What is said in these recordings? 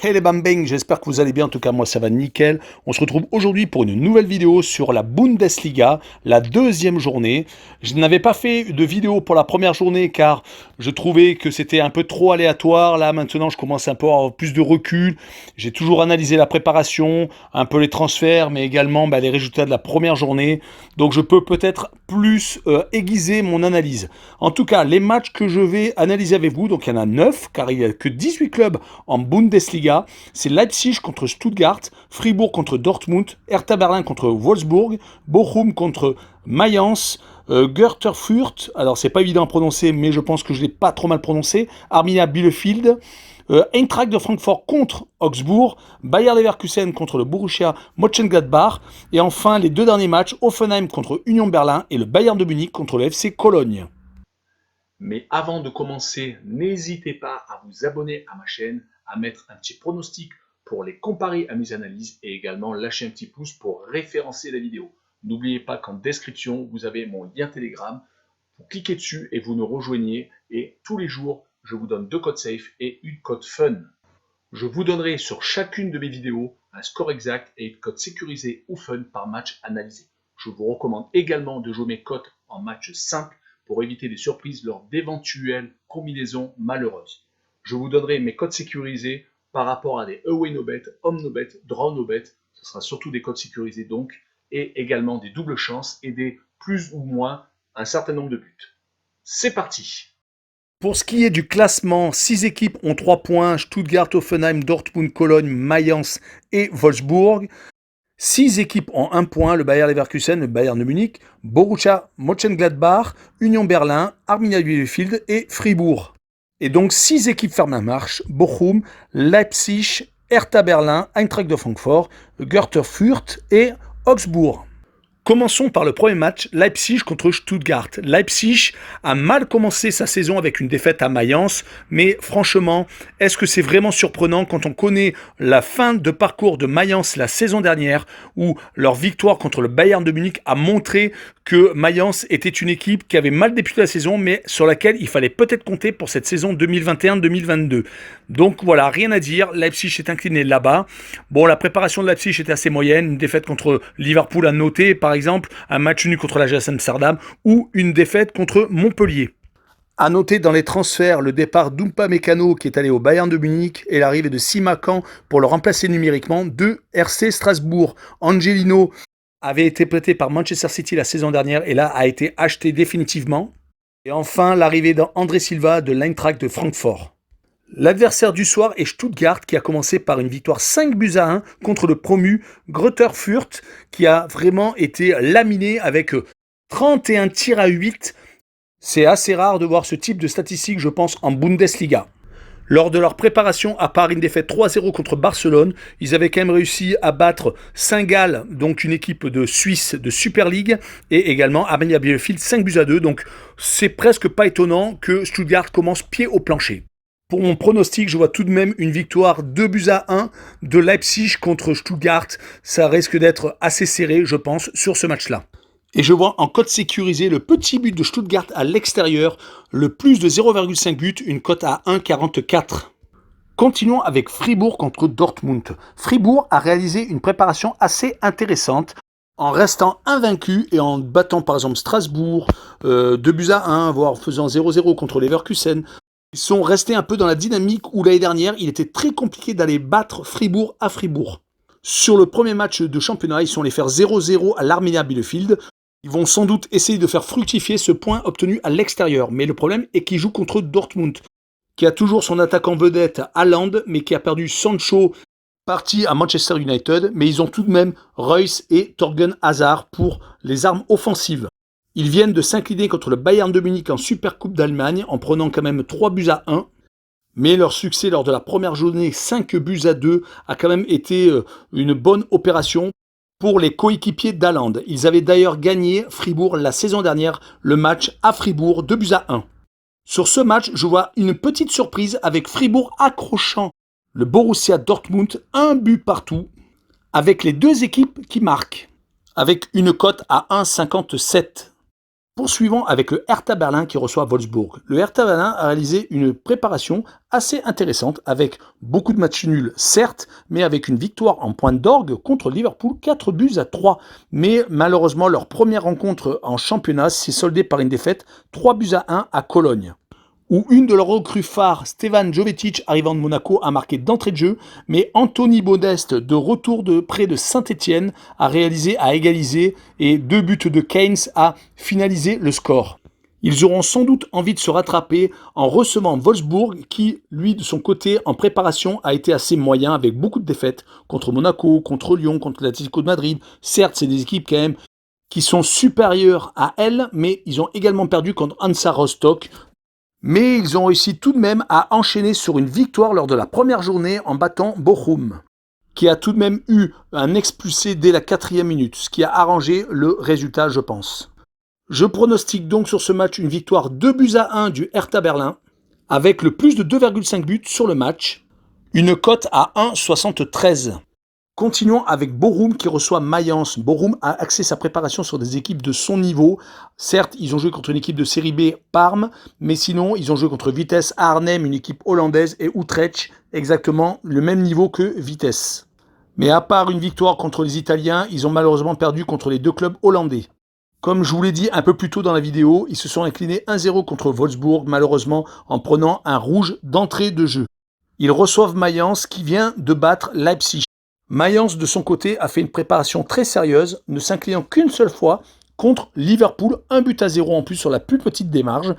Hey les bambang, j'espère que vous allez bien, en tout cas moi ça va nickel. On se retrouve aujourd'hui pour une nouvelle vidéo sur la Bundesliga, la deuxième journée. Je n'avais pas fait de vidéo pour la première journée car je trouvais que c'était un peu trop aléatoire. Là maintenant je commence un peu à avoir plus de recul. J'ai toujours analysé la préparation, un peu les transferts, mais également les résultats de la première journée. Donc je peux peut-être plus aiguiser mon analyse. En tout cas, les matchs que je vais analyser avec vous, donc il y en a 9 car il n'y a que 18 clubs en Bundesliga. C'est Leipzig contre Stuttgart, Fribourg contre Dortmund, Hertha Berlin contre Wolfsburg, Bochum contre Mayence, Greuther Fürth, alors c'est pas évident à prononcer, mais je pense que je l'ai pas trop mal prononcé, Arminia Bielefeld, Eintracht de Francfort contre Augsbourg, Bayer Leverkusen contre le Borussia Mönchengladbach, et enfin les deux derniers matchs, Hoffenheim contre Union Berlin et le Bayern de Munich contre le FC Cologne. Mais avant de commencer, n'hésitez pas à vous abonner à ma chaîne, à mettre un petit pronostic pour les comparer à mes analyses et également lâcher un petit pouce pour référencer la vidéo. N'oubliez pas qu'en description, vous avez mon lien Telegram. Vous cliquez dessus et vous nous rejoignez. Et tous les jours, je vous donne 2 codes safe et une code fun. Je vous donnerai sur chacune de mes vidéos un score exact et une cote sécurisée ou fun par match analysé. Je vous recommande également de jouer mes cotes en match simple pour éviter des surprises lors d'éventuelles combinaisons malheureuses. Je vous donnerai mes codes sécurisés par rapport à des away no bet, home no bet, draw no bet. Ce sera surtout des codes sécurisés donc, et également des doubles chances et des plus ou moins un certain nombre de buts. C'est parti! Pour ce qui est du classement, 6 équipes ont 3 points, Stuttgart, Hoffenheim, Dortmund, Cologne, Mayence et Wolfsburg. 6 équipes ont 1 point, le Bayer Leverkusen, le Bayern de Munich, Borussia Mönchengladbach, Union Berlin, Arminia Bielefeld et Fribourg. Et donc 6 équipes ferment la marche, Bochum, Leipzig, Hertha Berlin, Eintracht de Francfort, Greuther Fürth et Augsbourg. Commençons par le premier match, Leipzig contre Stuttgart. Leipzig a mal commencé sa saison avec une défaite à Mayence, mais franchement, est-ce que c'est vraiment surprenant quand on connaît la fin de parcours de Mayence la saison dernière, où leur victoire contre le Bayern de Munich a montré que Mayence était une équipe qui avait mal débuté la saison, mais sur laquelle il fallait peut-être compter pour cette saison 2021-2022. Donc voilà, rien à dire, Leipzig s'est incliné là-bas. Bon, la préparation de Leipzig était assez moyenne, une défaite contre Liverpool à noter, par exemple, un match nul contre l'Ajax Amsterdam ou une défaite contre Montpellier. À noter dans les transferts le départ d'Upamecano qui est allé au Bayern de Munich et l'arrivée de Simakan pour le remplacer numériquement de RC Strasbourg. Angelino avait été prêté par Manchester City la saison dernière et là a été acheté définitivement. Et enfin l'arrivée d'André Silva de l'Eintracht de Francfort. L'adversaire du soir est Stuttgart qui a commencé par une victoire 5-1 contre le promu Greuther Fürth qui a vraiment été laminé avec 31 tirs à 8. C'est assez rare de voir ce type de statistiques, je pense, en Bundesliga. Lors de leur préparation, à part une défaite 3-0 contre Barcelone, ils avaient quand même réussi à battre Saint-Gall, donc une équipe de Suisse de Super League, et également Arminia Bielefeld 5-2. Donc c'est presque pas étonnant que Stuttgart commence pied au plancher. Pour mon pronostic, je vois tout de même une victoire 2-1 de Leipzig contre Stuttgart. Ça risque d'être assez serré, je pense, sur ce match-là. Et je vois en cote sécurisée le petit but de Stuttgart à l'extérieur, le plus de 0,5 but, une cote à 1,44. Continuons avec Fribourg contre Dortmund. Fribourg a réalisé une préparation assez intéressante en restant invaincu et en battant par exemple Strasbourg 2-1, voire en faisant 0-0 contre Leverkusen. Ils sont restés un peu dans la dynamique où l'année dernière, il était très compliqué d'aller battre Fribourg à Fribourg. Sur le premier match de championnat, ils sont allés faire 0-0 à l'Arminia Bielefeld. Ils vont sans doute essayer de faire fructifier ce point obtenu à l'extérieur. Mais le problème est qu'ils jouent contre Dortmund, qui a toujours son attaquant vedette Haaland, mais qui a perdu Sancho, parti à Manchester United. Mais ils ont tout de même Reus et Thorgan Hazard pour les armes offensives. Ils viennent de s'incliner contre le Bayern de Munich en Supercoupe d'Allemagne en prenant quand même 3-1. Mais leur succès lors de la première journée, 5-2, a quand même été une bonne opération pour les coéquipiers d'Haaland. Ils avaient d'ailleurs gagné Fribourg la saison dernière, le match à Fribourg 2-1. Sur ce match, je vois une petite surprise avec Fribourg accrochant le Borussia Dortmund 1 but partout, avec les deux équipes qui marquent, avec une cote à 1,57. Poursuivons avec le Hertha Berlin qui reçoit Wolfsburg. Le Hertha Berlin a réalisé une préparation assez intéressante avec beaucoup de matchs nuls, certes, mais avec une victoire en point d'orgue contre Liverpool, 4-3. Mais malheureusement, leur première rencontre en championnat s'est soldée par une défaite 3-1 à Cologne, où une de leurs recrues phares, Stevan Jovetic, arrivant de Monaco, a marqué d'entrée de jeu, mais Anthony Modeste, de retour de près de Saint-Etienne, a égalisé, et 2 buts de Keynes a finalisé le score. Ils auront sans doute envie de se rattraper en recevant Wolfsburg, qui, lui, de son côté, en préparation, a été assez moyen, avec beaucoup de défaites, contre Monaco, contre Lyon, contre l'Atlético de Madrid. Certes, c'est des équipes quand même qui sont supérieures à elles, mais ils ont également perdu contre Hansa Rostock. Mais ils ont réussi tout de même à enchaîner sur une victoire lors de la première journée en battant Bochum, qui a tout de même eu un expulsé dès la 4e minute, ce qui a arrangé le résultat, je pense. Je pronostique donc sur ce match une victoire 2-1 du Hertha Berlin, avec le plus de 2,5 buts sur le match, une cote à 1,73. Continuons avec Bochum qui reçoit Mayence. Bochum a axé sa préparation sur des équipes de son niveau. Certes, ils ont joué contre une équipe de série B, Parme, mais sinon, ils ont joué contre Vitesse Arnhem, une équipe hollandaise, et Utrecht, exactement le même niveau que Vitesse. Mais à part une victoire contre les Italiens, ils ont malheureusement perdu contre les 2 clubs hollandais. Comme je vous l'ai dit un peu plus tôt dans la vidéo, ils se sont inclinés 1-0 contre Wolfsburg, malheureusement en prenant un rouge d'entrée de jeu. Ils reçoivent Mayence qui vient de battre Leipzig. Mayence, de son côté, a fait une préparation très sérieuse, ne s'inclinant qu'une seule fois contre Liverpool, 1-0 en plus sur la plus petite des marges.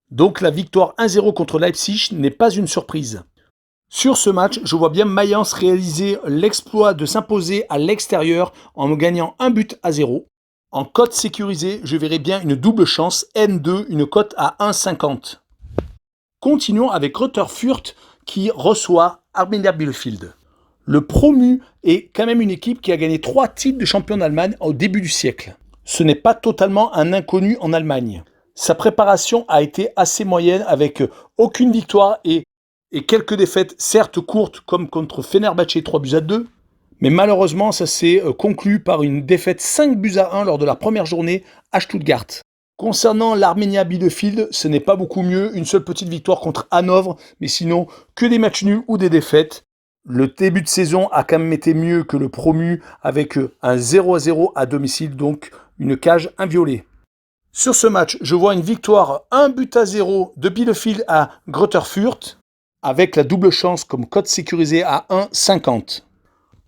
Donc la victoire 1-0 contre Leipzig n'est pas une surprise. Sur ce match, je vois bien Mayence réaliser l'exploit de s'imposer à l'extérieur en gagnant 1-0. En cote sécurisée, je verrai bien une double chance, N2, une cote à 1,50. Continuons avec Greuther Fürth qui reçoit Arminia Bielefeld. Le promu est quand même une équipe qui a gagné 3 titres de champion d'Allemagne au début du siècle. Ce n'est pas totalement un inconnu en Allemagne. Sa préparation a été assez moyenne avec aucune victoire et quelques défaites certes courtes comme contre Fenerbahçe 3-2. Mais malheureusement ça s'est conclu par une défaite 5-1 lors de la première journée à Stuttgart. Concernant l'Arminia Bielefeld, ce n'est pas beaucoup mieux. Une seule petite victoire contre Hanovre, mais sinon que des matchs nuls ou des défaites. Le début de saison a quand même été mieux que le promu avec un 0-0 à domicile, donc une cage inviolée. Sur ce match, je vois une victoire 1-0 de Bielefeld à Greuther Fürth avec la double chance comme cote sécurisée à 1,50.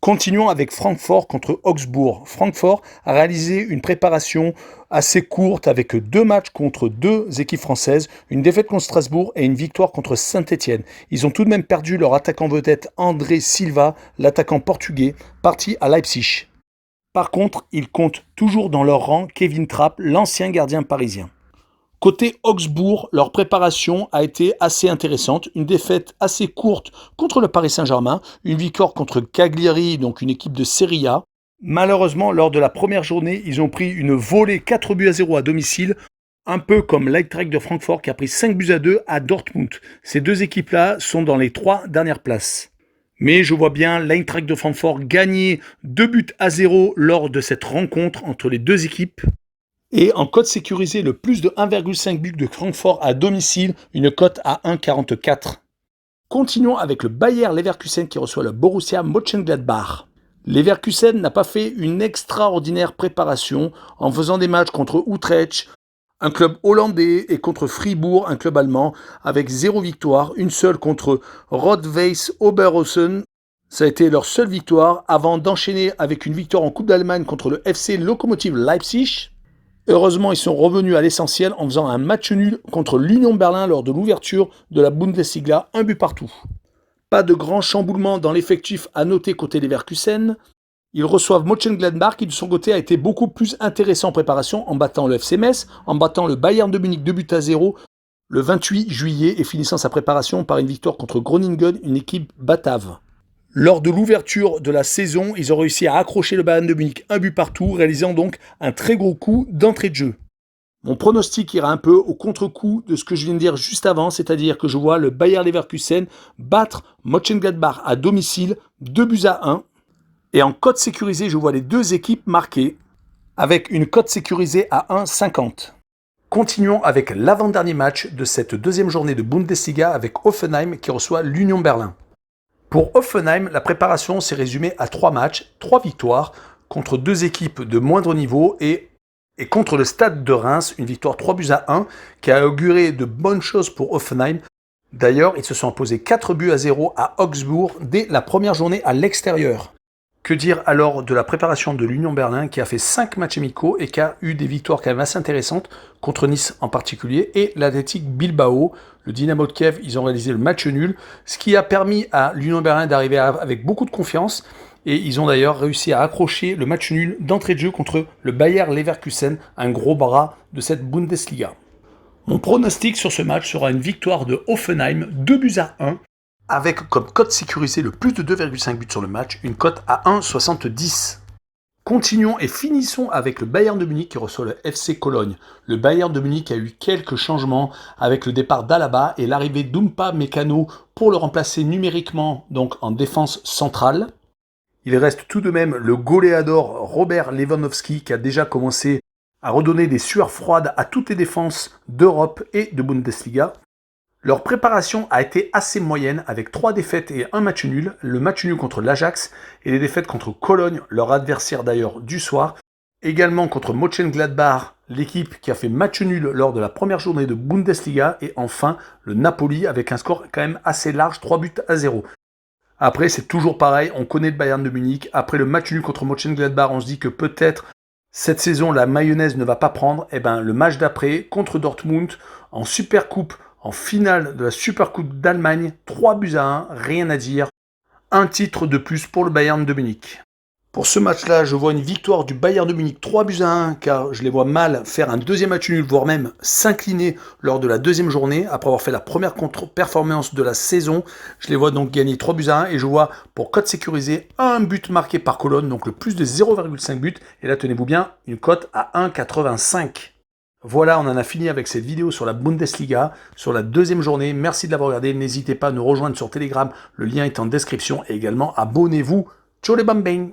Continuons avec Francfort contre Augsbourg. Francfort a réalisé une préparation assez courte avec 2 matchs contre 2 équipes françaises, une défaite contre Strasbourg et une victoire contre Saint-Etienne. Ils ont tout de même perdu leur attaquant vedette André Silva, l'attaquant portugais, parti à Leipzig. Par contre, ils comptent toujours dans leur rang Kevin Trapp, l'ancien gardien parisien. Côté Augsbourg, leur préparation a été assez intéressante. Une défaite assez courte contre le Paris Saint-Germain, une victoire contre Cagliari, donc une équipe de Serie A. Malheureusement, lors de la première journée, ils ont pris une volée 4-0 à domicile, un peu comme l'Eintracht de Francfort qui a pris 5-2 à Dortmund. Ces 2 équipes-là sont dans les 3 dernières places. Mais je vois bien l'Eintracht de Francfort gagner 2-0 lors de cette rencontre entre les 2 équipes. Et en cote sécurisée, le plus de 1,5 but de Francfort à domicile, une cote à 1,44. Continuons avec le Bayer Leverkusen qui reçoit le Borussia Mönchengladbach. Leverkusen n'a pas fait une extraordinaire préparation en faisant des matchs contre Utrecht, un club hollandais, et contre Fribourg, un club allemand, avec 0 victoire, une seule contre Rot-Weiss Oberhausen. Ça a été leur seule victoire avant d'enchaîner avec une victoire en Coupe d'Allemagne contre le FC Lokomotiv Leipzig. Heureusement, ils sont revenus à l'essentiel en faisant un match nul contre l'Union Berlin lors de l'ouverture de la Bundesliga, 1 but partout. Pas de grand chamboulement dans l'effectif à noter côté Leverkusen. Ils reçoivent Mönchengladbach qui de son côté a été beaucoup plus intéressant en préparation en battant le FC Metz, en battant le Bayern de Munich 2-0 le 28 juillet et finissant sa préparation par une victoire contre Groningen, une équipe batave. Lors de l'ouverture de la saison, ils ont réussi à accrocher le Bayern de Munich 1 but partout, réalisant donc un très gros coup d'entrée de jeu. Mon pronostic ira un peu au contre-coup de ce que je viens de dire juste avant, c'est-à-dire que je vois le Bayer Leverkusen battre Mönchengladbach à domicile 2-1. Et en cote sécurisée, je vois les 2 équipes marquées avec une cote sécurisée à 1,50. Continuons avec l'avant-dernier match de cette deuxième journée de Bundesliga avec Hoffenheim qui reçoit l'Union Berlin. Pour Hoffenheim, la préparation s'est résumée à 3 matchs, 3 victoires contre 2 équipes de moindre niveau et contre le Stade de Reims, une victoire 3-1 qui a auguré de bonnes choses pour Hoffenheim. D'ailleurs, ils se sont imposés 4-0 à Augsbourg dès la première journée à l'extérieur. Que dire alors de la préparation de l'Union Berlin qui a fait 5 matchs amicaux et qui a eu des victoires quand même assez intéressantes contre Nice en particulier et l'Athletic Bilbao, le Dynamo de Kiev, ils ont réalisé le match nul, ce qui a permis à l'Union Berlin d'arriver avec beaucoup de confiance et ils ont d'ailleurs réussi à accrocher le match nul d'entrée de jeu contre le Bayer Leverkusen, un gros bras de cette Bundesliga. Mon pronostic sur ce match sera une victoire de Hoffenheim 2-1 avec comme cote sécurisée le plus de 2,5 buts sur le match, une cote à 1,70. Continuons et finissons avec le Bayern de Munich qui reçoit le FC Cologne. Le Bayern de Munich a eu quelques changements avec le départ d'Alaba et l'arrivée d'Umpa Mécano pour le remplacer numériquement donc en défense centrale. Il reste tout de même le goléador Robert Lewandowski qui a déjà commencé à redonner des sueurs froides à toutes les défenses d'Europe et de Bundesliga. Leur préparation a été assez moyenne avec 3 défaites et un match nul, le match nul contre l'Ajax et les défaites contre Cologne, leur adversaire d'ailleurs du soir, également contre Mönchengladbach, l'équipe qui a fait match nul lors de la première journée de Bundesliga et enfin le Napoli avec un score quand même assez large, 3-0. Après c'est toujours pareil, on connaît le Bayern de Munich, après le match nul contre Mönchengladbach on se dit que peut-être cette saison la mayonnaise ne va pas prendre, et ben le match d'après contre Dortmund en Supercoupe, en finale de la Supercoupe d'Allemagne, 3-1, rien à dire. Un titre de plus pour le Bayern de Munich. Pour ce match-là, je vois une victoire du Bayern de Munich 3-1, car je les vois mal faire un deuxième match nul, voire même s'incliner lors de la deuxième journée, après avoir fait la première contre-performance de la saison. Je les vois donc gagner 3-1, et je vois, pour cote sécurisée, un but marqué par Cologne, donc le plus de 0,5 buts, et là, tenez-vous bien, une cote à 1,85. Voilà, on en a fini avec cette vidéo sur la Bundesliga, sur la deuxième journée. Merci de l'avoir regardé. N'hésitez pas à nous rejoindre sur Telegram. Le lien est en description. Et également, abonnez-vous. Ciao les bambins!